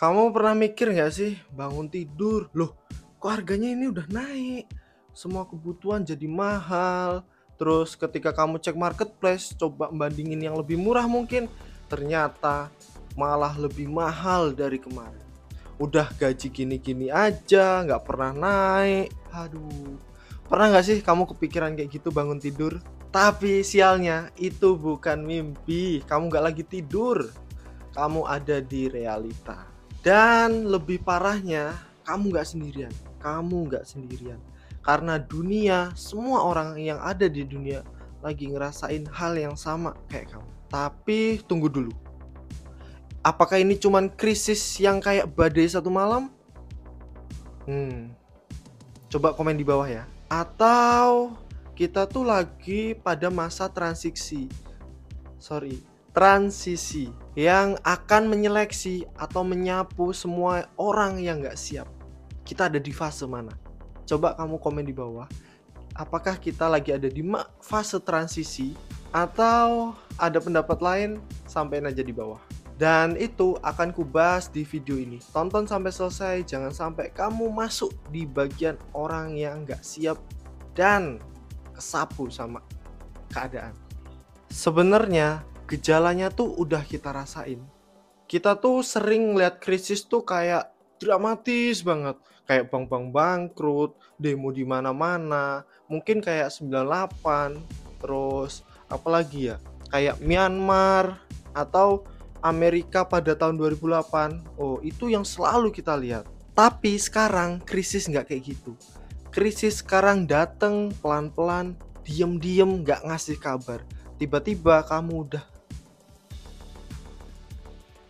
Kamu pernah mikir nggak sih bangun tidur, loh kok harganya ini udah naik, semua kebutuhan jadi mahal. Terus ketika kamu cek marketplace, coba bandingin yang lebih murah mungkin, ternyata malah lebih mahal dari kemarin. Udah gaji gini-gini aja, nggak pernah naik. Aduh, pernah nggak sih kamu kepikiran kayak gitu bangun tidur? Tapi sialnya itu bukan mimpi, kamu nggak lagi tidur, kamu ada di realita. Dan lebih parahnya, kamu nggak sendirian. Kamu nggak sendirian. Karena dunia, semua orang yang ada di dunia lagi ngerasain hal yang sama kayak kamu. Tapi tunggu dulu. Apakah ini cuman krisis yang kayak badai satu malam? Coba komen di bawah ya. Atau kita tuh lagi pada masa transisi yang akan menyeleksi atau menyapu semua orang yang nggak siap. Kita ada di fase mana? Coba kamu komen di bawah. Apakah kita lagi ada di fase transisi atau ada pendapat lain? Sampaikan aja di bawah. Dan itu akan kubahas di video ini. Tonton sampai selesai, jangan sampai kamu masuk di bagian orang yang nggak siap dan kesapu sama keadaan. Sebenarnya gejalanya tuh udah kita rasain. Kita tuh sering lihat krisis tuh kayak dramatis banget, kayak bank-bank bangkrut, demo di mana-mana, mungkin kayak 98, terus apalagi ya, kayak Myanmar atau Amerika pada tahun 2008. Oh, itu yang selalu kita lihat. Tapi sekarang krisis nggak kayak gitu. Krisis sekarang datang pelan-pelan, diem-diem, nggak ngasih kabar. Tiba-tiba kamu udah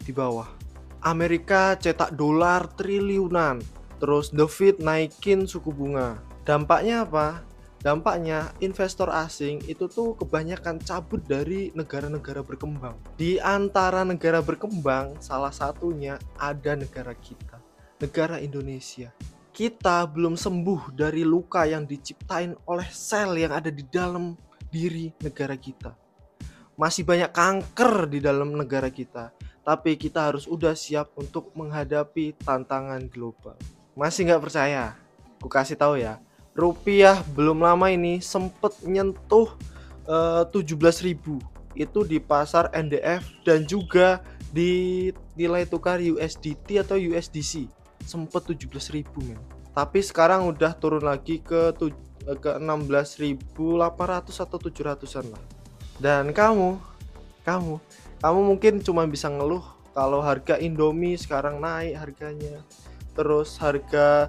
di bawah. Amerika cetak dolar triliunan, terus The Fed naikin suku bunga. Dampaknya apa? Dampaknya investor asing itu tuh kebanyakan cabut dari negara-negara berkembang. Di antara negara berkembang, salah satunya ada negara kita, negara Indonesia. Kita belum sembuh dari luka yang diciptain oleh sel yang ada di dalam diri negara kita. Masih banyak kanker di dalam negara kita, tapi kita harus udah siap untuk menghadapi tantangan global. Masih nggak percaya? Aku kasih tahu ya. Rupiah belum lama ini sempet nyentuh 17.000 itu di pasar NDF dan juga di nilai tukar USDT atau USDC sempet 17.000 men. Tapi sekarang udah turun lagi ke 16.800 atau 700-an lah. Dan kamu mungkin cuma bisa ngeluh kalau harga Indomie sekarang naik harganya. Terus harga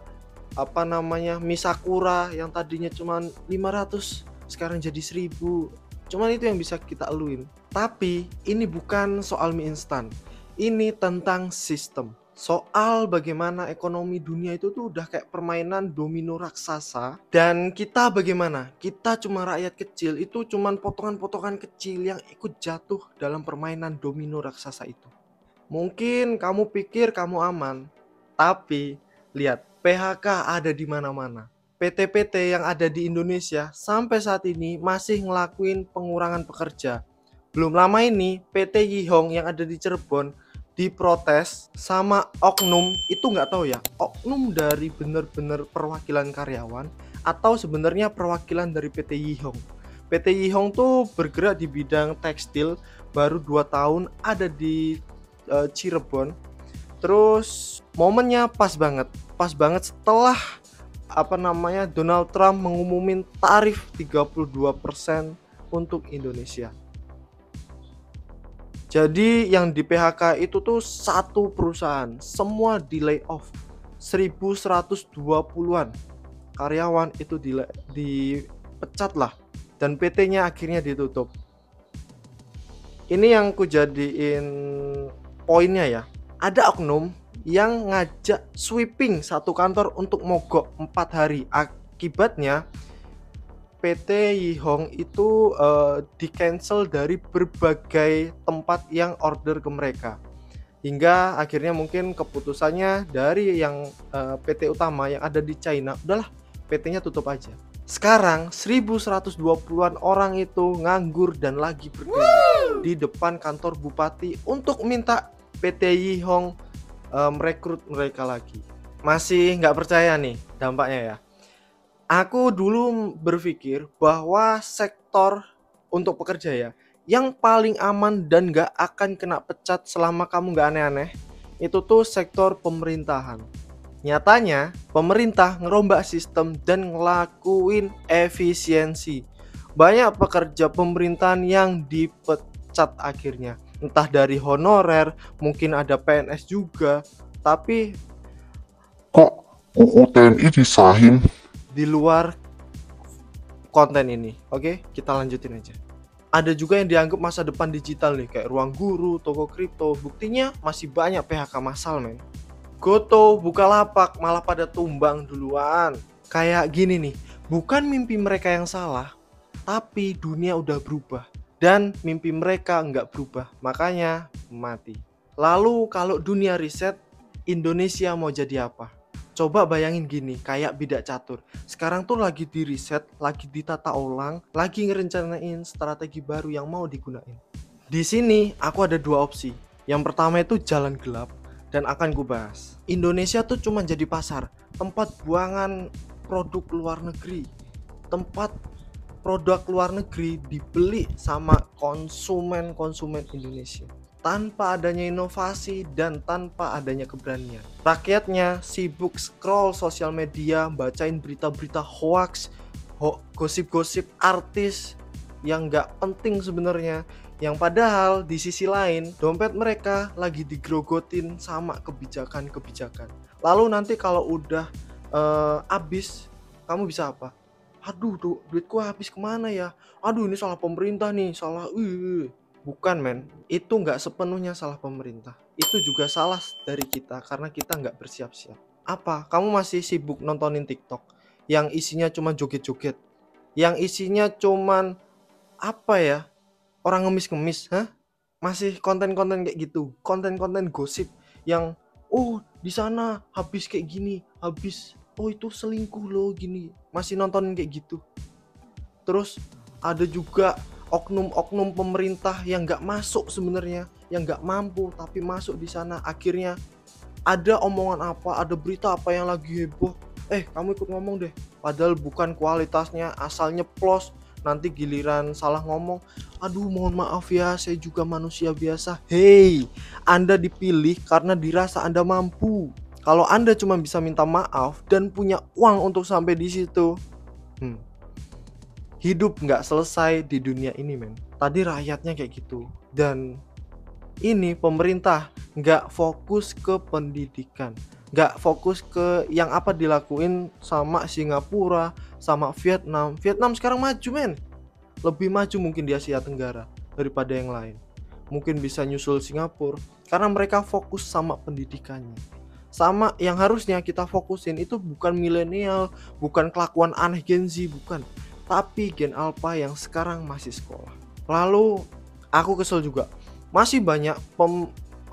mie Sakura yang tadinya cuma 500 sekarang jadi 1000. Cuman itu yang bisa kita eluin. Tapi ini bukan soal mie instan. Ini tentang sistem. Soal bagaimana ekonomi dunia itu tuh udah kayak permainan domino raksasa. Dan kita bagaimana? Kita cuma rakyat kecil, itu cuma potongan-potongan kecil yang ikut jatuh dalam permainan domino raksasa itu. Mungkin kamu pikir kamu aman, tapi lihat, PHK ada di mana-mana. PT-PT yang ada di Indonesia sampai saat ini masih ngelakuin pengurangan pekerja. Belum lama ini PT Yihong yang ada di Cirebon diprotes sama oknum, itu nggak tahu ya, oknum dari bener-bener perwakilan karyawan atau sebenarnya perwakilan dari PT Yihong. PT Yihong tuh bergerak di bidang tekstil, baru 2 tahun ada di Cirebon. Terus momennya pas banget setelah Donald Trump mengumumin tarif 32% untuk Indonesia. Jadi yang di PHK itu tuh satu perusahaan, semua di layoff. 1120-an karyawan itu dipecat lah, dan PT-nya akhirnya ditutup. Ini yang ku jadiin poinnya ya. Ada oknum yang ngajak sweeping satu kantor untuk mogok 4 hari. Akibatnya PT Yihong itu di-cancel dari berbagai tempat yang order ke mereka. Hingga akhirnya mungkin keputusannya dari yang PT utama yang ada di China, udahlah PT-nya tutup aja. Sekarang 1120-an orang itu nganggur dan lagi berdemo di depan kantor bupati untuk minta PT Yihong merekrut mereka lagi. Masih nggak percaya nih dampaknya ya. Aku dulu berpikir bahwa sektor untuk pekerja ya, yang paling aman dan nggak akan kena pecat selama kamu nggak aneh-aneh, itu tuh sektor pemerintahan. Nyatanya, pemerintah ngerombak sistem dan ngelakuin efisiensi. Banyak pekerja pemerintahan yang dipecat akhirnya. Entah dari honorer, mungkin ada PNS juga. Tapi Kok UU TNI disahin? di luar konten ini, oke, kita lanjutin aja. Ada juga yang dianggap masa depan digital nih, kayak ruang guru, toko kripto. Buktinya masih banyak PHK massal, men. Goto, Bukalapak malah pada tumbang duluan. Kayak gini nih, bukan mimpi mereka yang salah, tapi dunia udah berubah. Dan mimpi mereka nggak berubah, makanya mati. Lalu kalau dunia riset, Indonesia mau jadi apa? Coba bayangin gini, kayak bidak catur. Sekarang tuh lagi di riset, lagi ditata ulang, lagi ngerencanain strategi baru yang mau digunain. Di sini aku ada dua opsi. Yang pertama itu jalan gelap, dan akan gue bahas. Indonesia tuh cuma jadi pasar, tempat buangan produk luar negeri. Tempat produk luar negeri dibeli sama konsumen Indonesia. Tanpa adanya inovasi dan tanpa adanya keberanian. Rakyatnya sibuk scroll sosial media, bacain berita-berita hoax, gosip-gosip artis yang gak penting sebenarnya. Yang padahal di sisi lain dompet mereka lagi digrogotin sama kebijakan-kebijakan. Lalu nanti kalau udah habis, kamu bisa apa? Aduh, duitku habis kemana ya? Aduh, ini salah pemerintah nih, salah. Bukan, men. Itu nggak sepenuhnya salah pemerintah. Itu juga salah dari kita karena kita nggak bersiap-siap. Apa? Kamu masih sibuk nontonin TikTok yang isinya cuma joget-joget, yang isinya cuman apa ya? Orang ngemis-ngemis, masih konten-konten kayak gitu, konten-konten gosip yang di sana habis kayak gini, habis itu selingkuh loh gini, masih nontonin kayak gitu. Terus ada juga oknum-oknum pemerintah yang nggak masuk sebenarnya, yang nggak mampu tapi masuk di sana. Akhirnya ada omongan apa, ada berita apa yang lagi heboh, kamu ikut ngomong deh, padahal bukan kualitasnya, asal nyeplos. Nanti giliran salah ngomong, aduh mohon maaf ya, saya juga manusia biasa. Hei, Anda dipilih karena dirasa Anda mampu. Kalau Anda cuma bisa minta maaf dan punya uang untuk sampai di situ, hidup nggak selesai di dunia ini, men. Tadi rakyatnya kayak gitu. Dan ini pemerintah nggak fokus ke pendidikan, nggak fokus ke yang apa dilakuin sama Singapura, sama Vietnam. Vietnam sekarang maju, men. Lebih maju mungkin di Asia Tenggara daripada yang lain. Mungkin bisa nyusul Singapura karena mereka fokus sama pendidikannya. Sama yang harusnya kita fokusin itu bukan milenial, bukan kelakuan aneh Gen Z, bukan, tapi Gen Alpha yang sekarang masih sekolah. Lalu aku kesel juga, masih banyak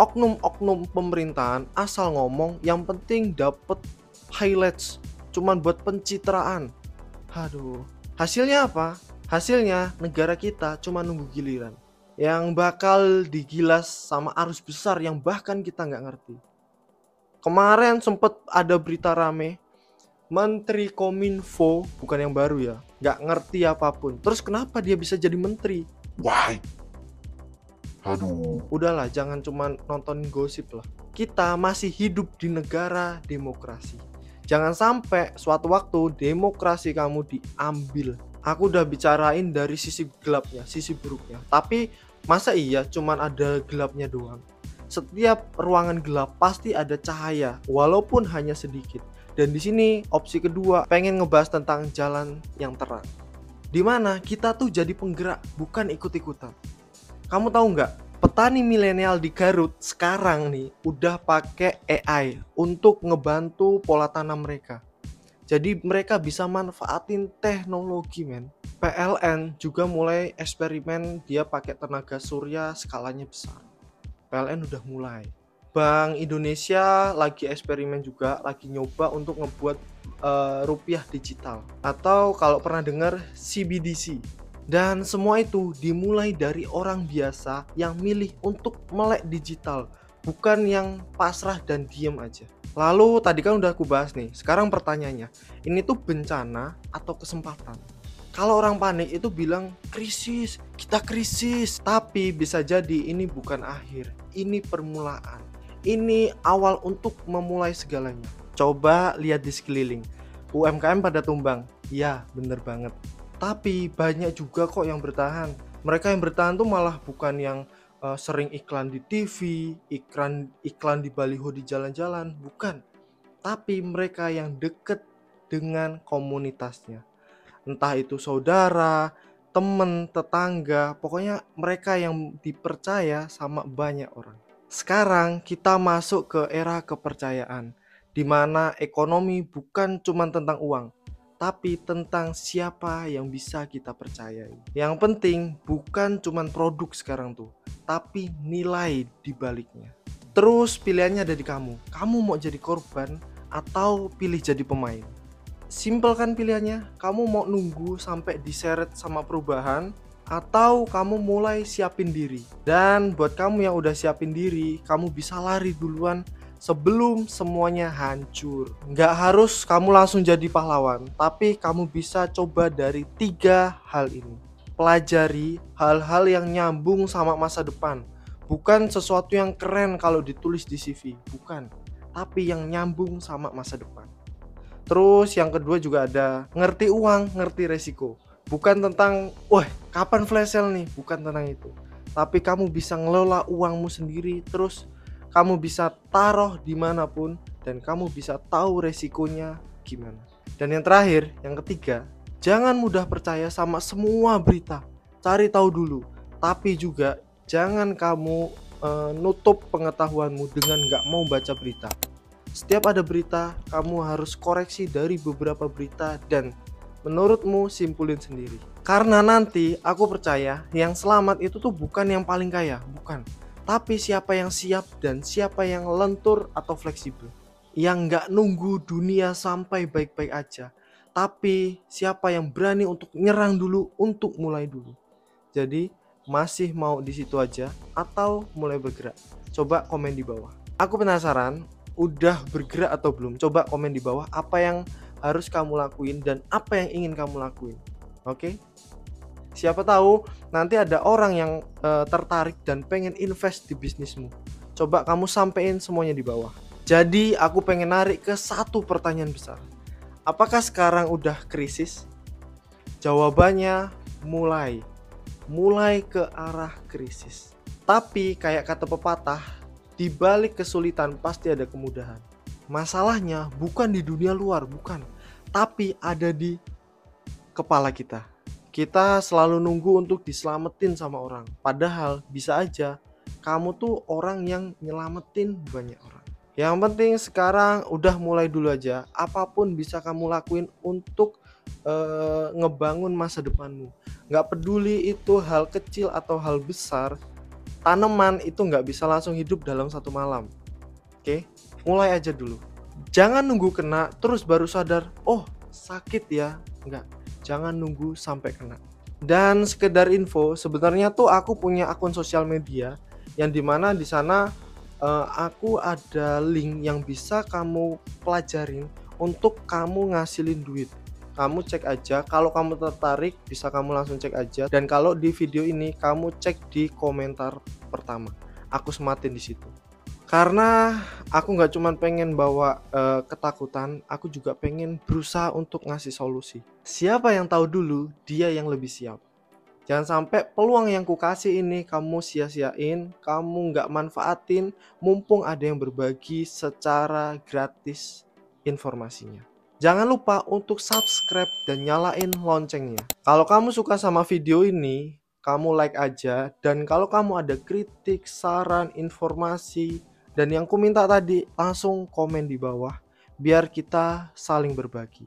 oknum-oknum pemerintahan asal ngomong yang penting dapet highlights, cuman buat pencitraan. Aduh, hasilnya apa? Hasilnya negara kita cuma nunggu giliran yang bakal digilas sama arus besar yang bahkan kita nggak ngerti. Kemarin sempet ada berita rame, Menteri Kominfo, bukan yang baru ya, nggak ngerti apapun. Terus kenapa dia bisa jadi menteri? Why? Aduh. Udahlah, jangan cuma nonton gosip lah. Kita masih hidup di negara demokrasi. Jangan sampai suatu waktu demokrasi kamu diambil. Aku udah bicarain dari sisi gelapnya, sisi buruknya. Tapi masa iya cuman ada gelapnya doang? Setiap ruangan gelap pasti ada cahaya, walaupun hanya sedikit. Dan di sini opsi kedua pengen ngebahas tentang jalan yang terang, dimana kita tuh jadi penggerak, bukan ikut-ikutan. Kamu tahu nggak? Petani milenial di Garut sekarang nih udah pakai AI untuk ngebantu pola tanam mereka. Jadi mereka bisa manfaatin teknologi, men. PLN juga mulai eksperimen, dia pakai tenaga surya skalanya besar. PLN udah mulai. Bank Indonesia lagi eksperimen juga, lagi nyoba untuk ngebuat rupiah digital. Atau kalau pernah dengar CBDC. Dan semua itu dimulai dari orang biasa yang milih untuk melek digital, bukan yang pasrah dan diem aja. Lalu tadi kan udah aku bahas nih, sekarang pertanyaannya, ini tuh bencana atau kesempatan? Kalau orang panik itu bilang krisis, kita krisis, tapi bisa jadi ini bukan akhir, ini permulaan. Ini awal untuk memulai segalanya. Coba lihat di sekeliling, UMKM pada tumbang, ya bener banget. Tapi banyak juga kok yang bertahan. Mereka yang bertahan tuh malah bukan yang sering iklan di TV, iklan di baliho di jalan-jalan, bukan. Tapi mereka yang deket dengan komunitasnya. Entah itu saudara, temen, tetangga, pokoknya mereka yang dipercaya sama banyak orang. Sekarang kita masuk ke era kepercayaan, di mana ekonomi bukan cuma tentang uang, tapi tentang siapa yang bisa kita percayai. Yang penting bukan cuma produk sekarang tuh, tapi nilai di baliknya. Terus pilihannya ada di kamu. Kamu mau jadi korban atau pilih jadi pemain? Simpel kan pilihannya? Kamu mau nunggu sampai diseret sama perubahan atau kamu mulai siapin diri? Dan buat kamu yang udah siapin diri, kamu bisa lari duluan sebelum semuanya hancur. Nggak harus kamu langsung jadi pahlawan, tapi kamu bisa coba dari 3 hal ini. Pelajari hal-hal yang nyambung sama masa depan. Bukan sesuatu yang keren kalau ditulis di CV, bukan. Tapi yang nyambung sama masa depan. Terus yang kedua juga ada ngerti uang, ngerti resiko. Bukan tentang, wah kapan flash sale nih, bukan tentang itu. Tapi kamu bisa ngelola uangmu sendiri, terus kamu bisa taruh dimanapun, dan kamu bisa tahu resikonya gimana. Dan yang terakhir, yang ketiga, jangan mudah percaya sama semua berita. Cari tahu dulu, tapi juga jangan kamu nutup pengetahuanmu dengan nggak mau baca berita. Setiap ada berita, kamu harus koreksi dari beberapa berita dan menurutmu simpulin sendiri. Karena nanti aku percaya yang selamat itu tuh bukan yang paling kaya, bukan. Tapi siapa yang siap dan siapa yang lentur atau fleksibel. Yang nggak nunggu dunia sampai baik-baik aja. Tapi siapa yang berani untuk nyerang dulu, untuk mulai dulu. Jadi masih mau di situ aja atau mulai bergerak? Coba komen di bawah. Aku penasaran, udah bergerak atau belum? Coba komen di bawah apa yang harus kamu lakuin dan apa yang ingin kamu lakuin. Oke? Siapa tahu nanti ada orang yang tertarik dan pengen invest di bisnismu. Coba kamu sampein semuanya di bawah. Jadi aku pengen narik ke satu pertanyaan besar. Apakah sekarang udah krisis? Jawabannya mulai ke arah krisis. Tapi kayak kata pepatah, di balik kesulitan pasti ada kemudahan. Masalahnya bukan di dunia luar, bukan. Tapi ada di kepala kita. Kita selalu nunggu untuk diselamatin sama orang. Padahal bisa aja kamu tuh orang yang nyelamatin banyak orang. Yang penting sekarang udah mulai dulu aja. Apapun bisa kamu lakuin untuk ngebangun masa depanmu. Gak peduli itu hal kecil atau hal besar. Tanaman itu nggak bisa langsung hidup dalam satu malam. Oke, mulai aja dulu. Jangan nunggu kena terus baru sadar, oh sakit ya. Enggak, jangan nunggu sampai kena. Dan sekedar info, sebenarnya tuh aku punya akun sosial media yang dimana di sana aku ada link yang bisa kamu pelajarin untuk kamu ngasilin duit. Kamu cek aja, kalau kamu tertarik bisa kamu langsung cek aja. Dan kalau di video ini kamu cek di komentar pertama, aku sematin di situ. Karena aku nggak cuma pengen bawa ketakutan, aku juga pengen berusaha untuk ngasih solusi. Siapa yang tahu dulu, dia yang lebih siap. Jangan sampai peluang yang kukasih ini kamu sia-siain, kamu nggak manfaatin, mumpung ada yang berbagi secara gratis informasinya. Jangan lupa untuk subscribe dan nyalain loncengnya. Kalau kamu suka sama video ini, kamu like aja. Dan kalau kamu ada kritik, saran, informasi, dan yang ku minta tadi, langsung komen di bawah. Biar kita saling berbagi.